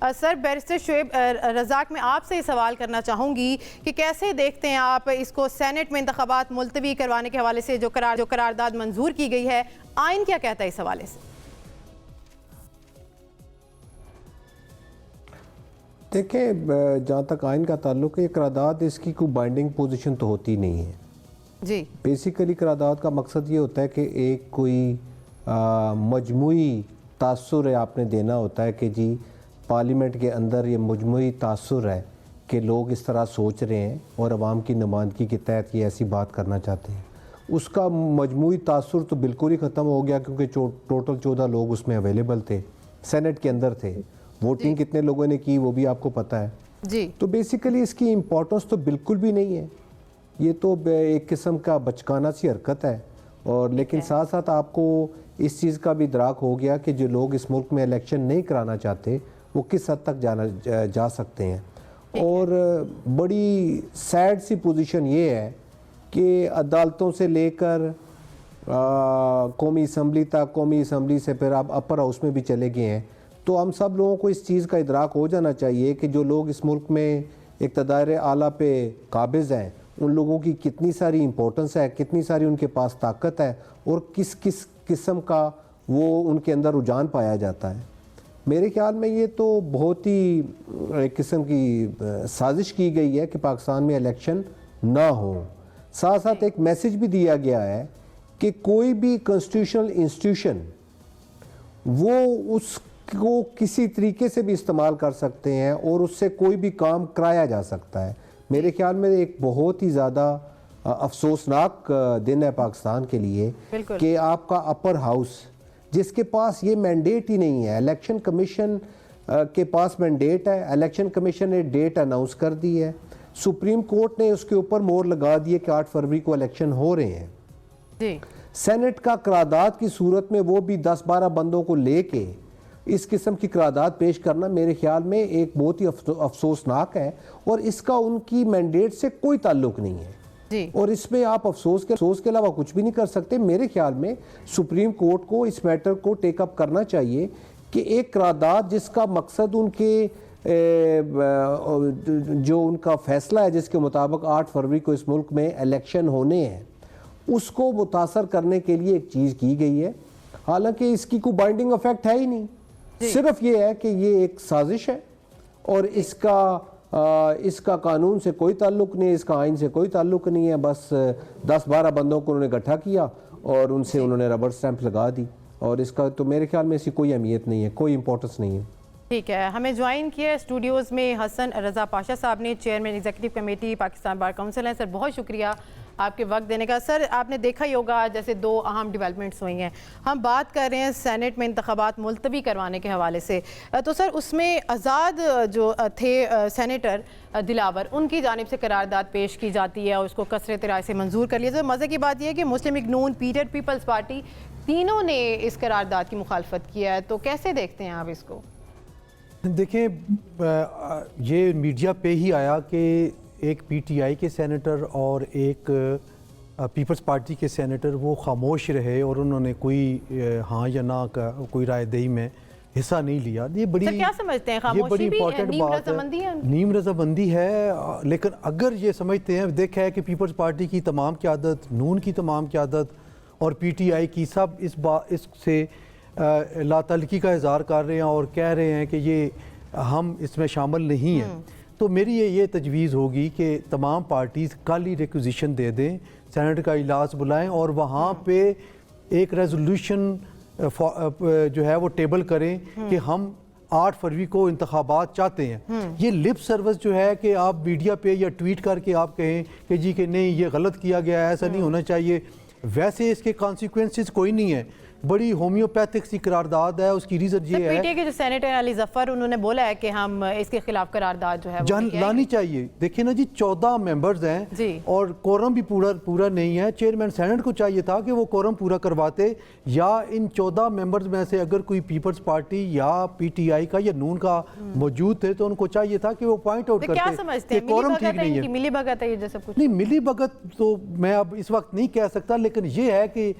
Sir, barrister Shoaib Razzaq, मैं आपसे ये सवाल करना चाहूँगी कि कैसे देखते हैं आप इसको सेनेट में इंतखाबात मुलतवी करवाने के हवाले से जो करारदाद मंजूर की गई है, आइन क्या कहता है इस हवाले से? देखें, जहाँ तक आइन का ताल्लुक है, करारदाद इसकी कोई बाइंडिंग पोजीशन तो होती नहीं है जी। बेसिकली करारदाद का मकसद ये होता है कि एक कोई मजमूई तासुर है आपने देना होता है कि जी पार्लियामेंट के अंदर ये मजमूई तासुर है कि लोग इस तरह सोच रहे हैं और अवाम की नुमाइंदगी के तहत ये ऐसी बात करना चाहते हैं। उसका मजमूई तासुर तो बिल्कुल ही ख़त्म हो गया क्योंकि टोटल 14 लोग उसमें अवेलेबल थे, सेनेट के अंदर थे। वोटिंग कितने लोगों ने की वो भी आपको पता है जी। तो बेसिकली इसकी इम्पोर्टेंस तो बिल्कुल भी नहीं है। ये तो एक किस्म का बचकाना सी हरकत है। और लेकिन साथ साथ आपको इस चीज़ का भी इदराक हो गया कि जो लोग इस मुल्क में इलेक्शन नहीं कराना चाहते वो किस हद तक जा सकते हैं। और बड़ी सैड सी पोजीशन ये है कि अदालतों से लेकर कौमी असम्बली तक, कौमी असम्बली से फिर आप अपर हाउस में भी चले गए हैं। तो हम सब लोगों को इस चीज़ का इदराक हो जाना चाहिए कि जो लोग इस मुल्क में इक़्तिदार आला पे काबिज़ हैं उन लोगों की कितनी सारी इम्पोर्टेंस है, कितनी सारी उनके पास ताकत है और किस किस किस्म का वो उनके अंदर रुझान पाया जाता है। मेरे ख्याल में ये तो बहुत ही एक किस्म की साजिश की गई है कि पाकिस्तान में इलेक्शन ना हो। साथ साथ एक मैसेज भी दिया गया है कि कोई भी कॉन्स्टिट्यूशनल इंस्टीट्यूशन वो उसको किसी तरीके से भी इस्तेमाल कर सकते हैं और उससे कोई भी काम कराया जा सकता है। मेरे ख्याल में एक बहुत ही ज़्यादा अफसोसनाक दिन है पाकिस्तान के लिए कि आपका अपर हाउस जिसके पास ये मैंडेट ही नहीं है, इलेक्शन कमीशन के पास मैंडेट है, इलेक्शन कमीशन ने डेट अनाउंस कर दी है, सुप्रीम कोर्ट ने उसके ऊपर मोहर लगा दी है कि 8 फरवरी को इलेक्शन हो रहे हैं जी। सेनेट का करारदाद की सूरत में वो भी 10-12 बंदों को लेके इस किस्म की करारदाद पेश करना मेरे ख्याल में एक बहुत ही अफसोसनाक है और इसका उनकी मैंडेट से कोई ताल्लुक नहीं है जी। और इसमें आप अफसोस के अलावा कुछ भी नहीं कर सकते। मेरे ख्याल में सुप्रीम कोर्ट को इस मैटर को टेकअप करना चाहिए कि एक करारदाद जिसका मकसद उनके जो उनका फैसला है जिसके मुताबिक 8 फरवरी को इस मुल्क में इलेक्शन होने हैं उसको मुतासर करने के लिए एक चीज़ की गई है, हालांकि इसकी कोई बाइंडिंग इफेक्ट है ही नहीं। सिर्फ ये है कि ये एक साजिश है और इसका कानून से कोई ताल्लुक नहीं है, इसका आइन से कोई ताल्लुक नहीं है। बस 10-12 बंदों को उन्होंने इकट्ठा किया और उनसे उन्होंने रबर स्टैंप लगा दी और इसका तो मेरे ख्याल में इसकी कोई अहमियत नहीं है, कोई इंपॉर्टेंस नहीं है। ठीक है, हमें ज्वाइन किया स्टूडियोज़ में हसन रज़ा पाशा साहब ने, chairman executive committee Pakistan bar council हैं। सर, बहुत शुक्रिया आपके वक्त देने का। सर, आपने देखा ही होगा जैसे 2 अहम डेवलपमेंट्स हुई हैं। हम बात कर रहे हैं सेनेट में इंतखाबात मुलतवी करवाने के हवाले से, तो सर उसमें आज़ाद जो थे सेनेटर दिलावर, उनकी जानिब से करारदाद पेश की जाती है और उसको कसरत राय से मंजूर कर लिया। तो मज़े की बात यह है कि मुस्लिम लीग नून, पीरियड, पीपल्स पार्टी तीनों ने इस करारदाद की मुखालफत किया है। तो कैसे देखते हैं आप इसको? देखें, ये मीडिया पे ही आया कि एक पीटीआई के सेनेटर और एक पीपल्स पार्टी के सेनेटर वो खामोश रहे और उन्होंने कोई हाँ या ना का कोई राय दही में हिस्सा नहीं लिया। ये बड़ी क्या समझते हैं? खामोशी ये बड़ी इंपॉर्टेंट बात है, नीम रजामंदी है। लेकिन अगर ये समझते हैं, देखा है कि पीपल्स पार्टी की तमाम क़यादत, नून की तमाम क़यादत और पीटीआई की सब इससे लातल्की का इज़हार कर रहे हैं और कह रहे हैं कि ये हम इसमें शामिल नहीं हैं, तो मेरी ये तजवीज़ होगी कि तमाम पार्टीज़ कल ही रिक्विजिशन दे दें, सेनेट का इजलास बुलाएं और वहाँ पे एक रेजोल्यूशन जो है वो टेबल करें कि हम 8 फरवरी को इंतखाबात चाहते हैं। ये लिप सर्विस जो है कि आप मीडिया पे या ट्वीट करके आप कहें कि जी कि नहीं ये गलत किया गया है, ऐसा नहीं होना चाहिए, वैसे इसके कॉन्सिक्वेंसेस कोई नहीं है। बड़ी होम्योपैथिक सी करारदाद है। उसकी रीजन ये है पीटीआई के जो सेनेटर अली जफर, उन्होंने बोला है कि हम इसके खिलाफ करारदाद जो है जान लानी चाहिए। देखिए ना जी, 14 मेंबर्स हैं और कोरम भी पूरा नहीं है। चेयरमैन सेनेट को चाहिए था कि वो कोरम पूरा करवाते, या इन 14 मेंबर्स में से अगर कोई पीपल्स पार्टी या पीटीआई का या नून का मौजूद थे तो उनको चाहिए था कि वो पॉइंट आउट करते। क्या समझते हैं, कोरम ठीक नहीं है? मिली भगत है ये जैसा कुछ? नहीं, मिली भगत तो मैं अब इस वक्त नहीं कह सकता, लेकिन ये है कि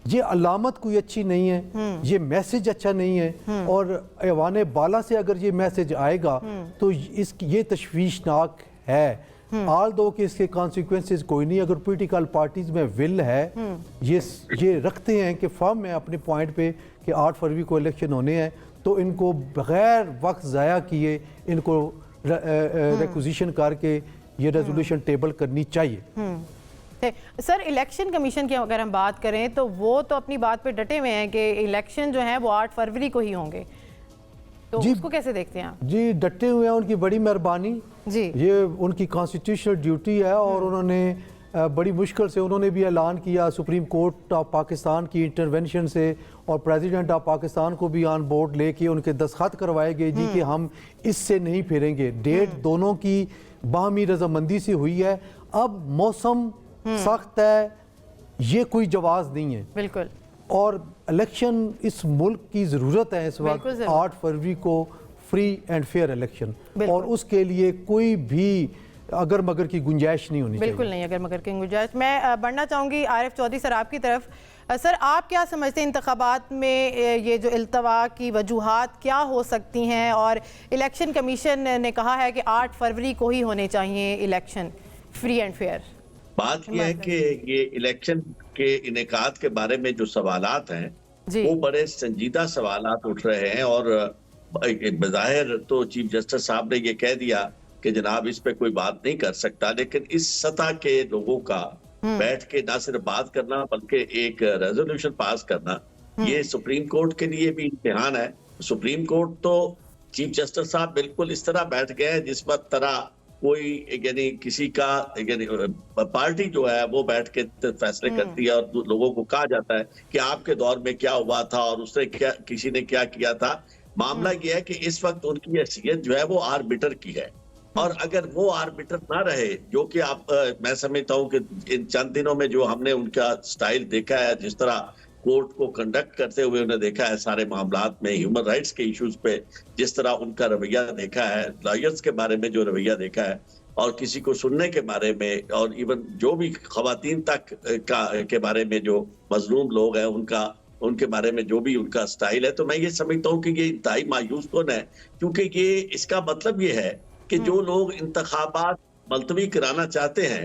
ये अलामत कोई अच्छी नहीं है, ये मैसेज अच्छा नहीं है, और ऐवान बाला से अगर ये मैसेज आएगा तो ये तशवीशनाक है। आल दो कि इसके कॉन्सिक्वेंसेस कोई नहीं, अगर पॉलिटिकल पार्टीज में विल है, ये रखते हैं कि फर्म है अपने पॉइंट पे कि 8 फरवरी को इलेक्शन होने हैं, तो इनको बगैर वक्त ज़ाया किए इनको रिक्विजिशन करके ये रेजोल्यूशन टेबल करनी चाहिए। सर इलेक्शन कमीशन की अगर हम बात करें तो वो तो अपनी बात पे डटे हुए हैं कि इलेक्शन जो है वो 8 फरवरी को ही होंगे, तो उसको कैसे देखते हैं आप? जी डटे हुए हैं, उनकी बड़ी मेहरबानी जी, ये उनकी कॉन्स्टिट्यूशनल ड्यूटी है, और उन्होंने बड़ी मुश्किल से उन्होंने भी ऐलान किया सुप्रीम कोर्ट ऑफ पाकिस्तान की इंटरवेंशन से, और प्रेसिडेंट ऑफ पाकिस्तान को भी ऑन बोर्ड लेके उनके दस्तखत करवाए गए जी कि हम इससे नहीं फिरेंगे। डेट दोनों की बाहमी रजामंदी से हुई है। अब मौसम सख्त है, ये कोई जवाब नहीं है बिल्कुल, और इलेक्शन इस मुल्क की ज़रूरत है इस वक्त 8 फरवरी को फ्री एंड फेयर इलेक्शन, और उसके लिए कोई भी अगर मगर की गुंजाइश नहीं होनी चाहिए। बिल्कुल नहीं अगर मगर की गुंजाइश। मैं बढ़ना चाहूँगी आरिफ चौधरी सर आपकी तरफ। सर आप क्या समझते हैं इंतखाबात में ये जो इल्तवा की वजूहात क्या हो सकती हैं, और इलेक्शन कमीशन ने कहा है कि 8 फरवरी को ही होने चाहिए इलेक्शन फ्री एंड फेयर। बात यह है कि ये इलेक्शन के इनेकाद के बारे में जो सवालात हैं वो बड़े संजीदा सवालात उठ रहे हैं, और बज़ाहिर तो चीफ जस्टिस साहब ने ये कह दिया कि जनाब इस पे कोई बात नहीं कर सकता, लेकिन इस सतह के लोगों का बैठ के ना सिर्फ बात करना बल्कि एक रेजोल्यूशन पास करना, ये सुप्रीम कोर्ट के लिए भी इम्तिहान है। सुप्रीम कोर्ट तो चीफ जस्टिस साहब बिल्कुल इस तरह बैठ गए हैं जिस वक्त तरह कोई यानी किसी का यानी पार्टी जो है वो बैठ के फैसले करती है, और लोगों को कहा जाता है कि आपके दौर में क्या हुआ था और उसने क्या किसी ने क्या किया था। मामला ये है कि इस वक्त उनकी हैसियत जो है वो आर्बिटर की है, और अगर वो आर्बिटर ना रहे, जो कि मैं समझता हूँ कि इन चंद दिनों में जो हमने उनका स्टाइल देखा है, जिस तरह कोर्ट को कंडक्ट करते हुए उन्हें देखा है सारे मामलात में, ह्यूमन राइट्स के इश्यूज पे जिस तरह उनका रवैया देखा है, लॉयर्स के बारे में जो रवैया देखा है, और किसी को सुनने के बारे में, और इवन जो भी खवातीन तक के बारे में जो मजलूम लोग हैं उनके बारे में जो भी उनका स्टाइल है, तो मैं ये समझता हूँ कि ये इंतहाई मायूस कौन है, क्योंकि ये इसका मतलब ये है कि जो लोग इंतखाबात मुलतवी कराना चाहते हैं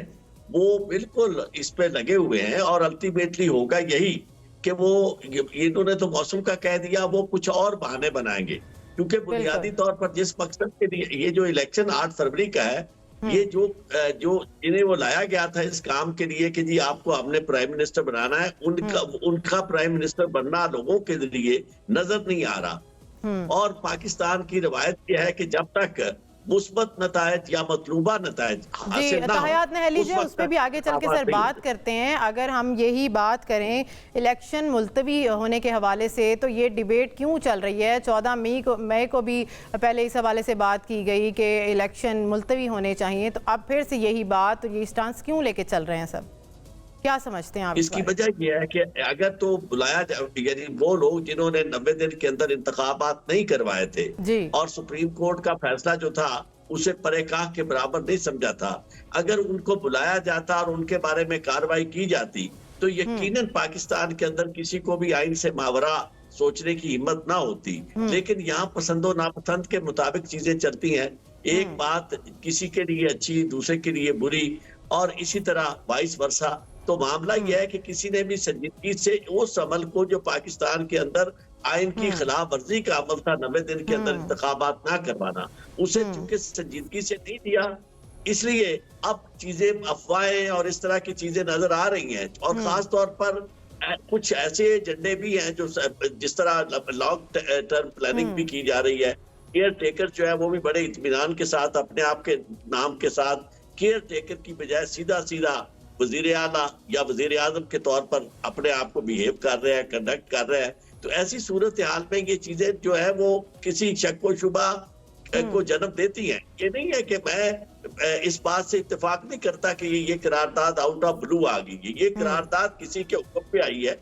वो बिल्कुल इस पे लगे हुए हैं, और अल्टीमेटली होगा यही कि वो इन्होंने तो मौसम का कह दिया, वो कुछ और बहाने बनाएंगे, क्योंकि बुनियादी तौर पर जिस मकसद के लिए ये जो इलेक्शन 8 फरवरी का है, ये जो इन्हें वो लाया गया था इस काम के लिए कि जी आपको हमने प्राइम मिनिस्टर बनाना है, उनका प्राइम मिनिस्टर बनना लोगों के लिए नजर नहीं आ रहा। और पाकिस्तान की रवायत यह है कि जब तक मुस्बत नतायज या मतलूबा नतायज हासिल ना हो, उस पर भी आगे चल के सर बात करते हैं। अगर हम यही बात करें इलेक्शन मुलतवी होने के हवाले से, तो ये डिबेट क्यों चल रही है? 14 मई को भी पहले इस हवाले से बात की गई कि इलेक्शन मुलतवी होने चाहिए, तो अब फिर से यही बात, ये स्टांस क्यों लेके चल रहे हैं सब? क्या समझते हैं आप? इसकी वजह यह है कि अगर तो बुलाया यानी वो लोग जिन्होंने 90 दिन के अंदर इंतखाबात नहीं करवाए थे और सुप्रीम कोर्ट का फैसला जो था उसे परेकाह के बराबर नहीं समझा था, अगर उनको बुलाया जाता और उनके बारे में कार्रवाई की जाती तो यकीनन पाकिस्तान के अंदर किसी को भी आइन से मावरा सोचने की हिम्मत ना होती। लेकिन यहाँ पसंदो नापसंद के मुताबिक चीजें चलती हैं, एक बात किसी के लिए अच्छी दूसरे के लिए बुरी, और इसी तरह वाइस वर्सा। तो मामला यह है कि किसी ने भी संजीदगी से उस अमल को जो पाकिस्तान के अंदर आइन की खिलाफ वर्जी का अमल था 90 दिन के अंदर इंतखाबात ना करवाना, उसे चूंकि संजीदगी से नहीं दिया, इसलिए अब चीजें अफवाहें और इस तरह की चीजें नजर आ रही हैं। और खास तौर पर कुछ ऐसे एजेंडे भी हैं जो जिस तरह लॉन्ग टर्म प्लानिंग भी की जा रही है। केयर टेकर जो है वो भी बड़े इत्मीनान के साथ अपने आप के नाम के साथ केयर टेकर की बजाय सीधा सीधा वजीर आला या वजीर आजम के तौर पर अपने आप को बिहेव कर रहे हैं, कंडक्ट कर रहे हैं। तो ऐसी सूरत हाल में ये चीजें जो है वो किसी शक व शुबा को जन्म देती हैं। ये नहीं है कि मैं इस बात से इत्तेफाक नहीं करता कि ये करारदाद आउट ऑफ ब्लू आ गई, ये करारदाद किसी के हुक्म पे आई है,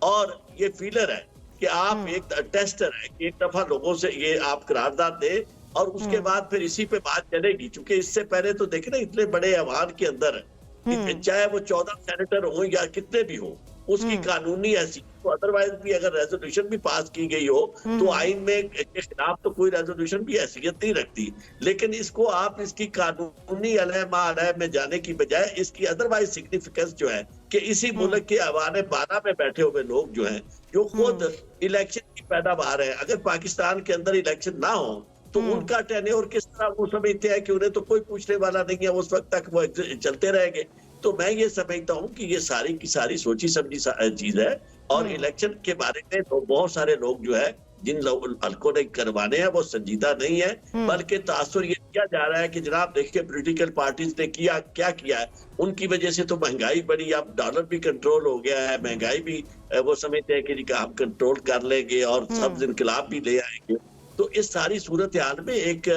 और ये फीलर है कि आप एक टेस्टर है कि एक दफा लोगों से ये आप करारदाद दे और उसके बाद फिर इसी पे बात चलेगी। क्योंकि इससे पहले तो देखे ना, इतने बड़े ऐवान के अंदर चाहे वो 14 सेनेटर हो या कितने भी हो, उसकी कानूनी हैसियत, तो अदरवाइज भी अगर रेजोल्यूशन भी पास की गई हो तो आइन में के खिलाफ तो कोई रेजोल्यूशन भी हैसियत नहीं रखती। लेकिन इसको आप इसकी कानूनी अलह में जाने की बजाय इसकी अदरवाइज सिग्निफिकेंस जो है कि इसी मुल्क के अवाने 12 में बैठे हुए लोग जो हैं, जो खुद इलेक्शन की पैदावार है, अगर पाकिस्तान के अंदर इलेक्शन ना हो तो उनका टेन्योर किस तरह वो समझते हैं कि उन्हें तो कोई पूछने वाला नहीं है, उस वक्त तक वो चलते रहेंगे। तो मैं ये समझता हूँ कि ये सारी की सारी सोची समझी चीज है। और इलेक्शन के बारे में तो बहुत सारे लोग जो है जिन हल्कों ने करवाने हैं वो संजीदा नहीं है, बल्कि तासुर ये किया जा रहा है कि जनाब देखिए पॉलिटिकल पार्टीज ने क्या किया है, उनकी वजह से तो महंगाई बढ़ी, अब डॉलर भी कंट्रोल हो गया है, महंगाई भी वो समझते हैं कि हम कंट्रोल कर लेंगे और सब्ज इनकलाब भी ले आएंगे। तो इस सारी सूरत हाल में एक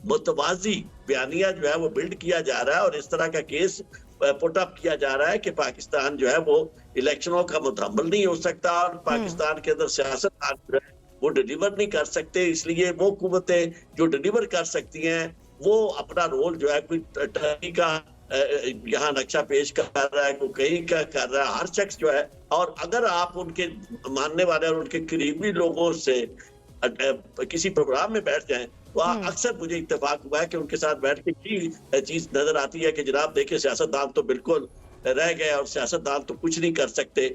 मुतवाजी बयानिया जो है वो बिल्ड किया जा रहा है और इस तरह का केस पुट अप किया जा रहा है कि पाकिस्तान जो है वो इलेक्शनों का मुतहम्मल नहीं हो सकता और पाकिस्तान के अंदर सियासतदान जो है वो डिलीवर नहीं कर सकते। इसलिए वो हुकूमतें जो डिलीवर कर सकती हैं वो अपना रोल जो है कोई टर्की का यहाँ नक्शा पेश कर रहा है, कोई कहीं का कर रहा है, हर शख्स जो है। और अगर आप उनके मानने वाले और उनके करीबी लोगों से किसी प्रोग्राम में बैठ जाएं तो अक्सर मुझे इत्तेफाक हुआ है कि उनके साथ बैठ के की चीज नजर आती है कि जनाब देखिए सियासतदान तो बिल्कुल रह गए और सियासतदान तो कुछ नहीं कर सकते।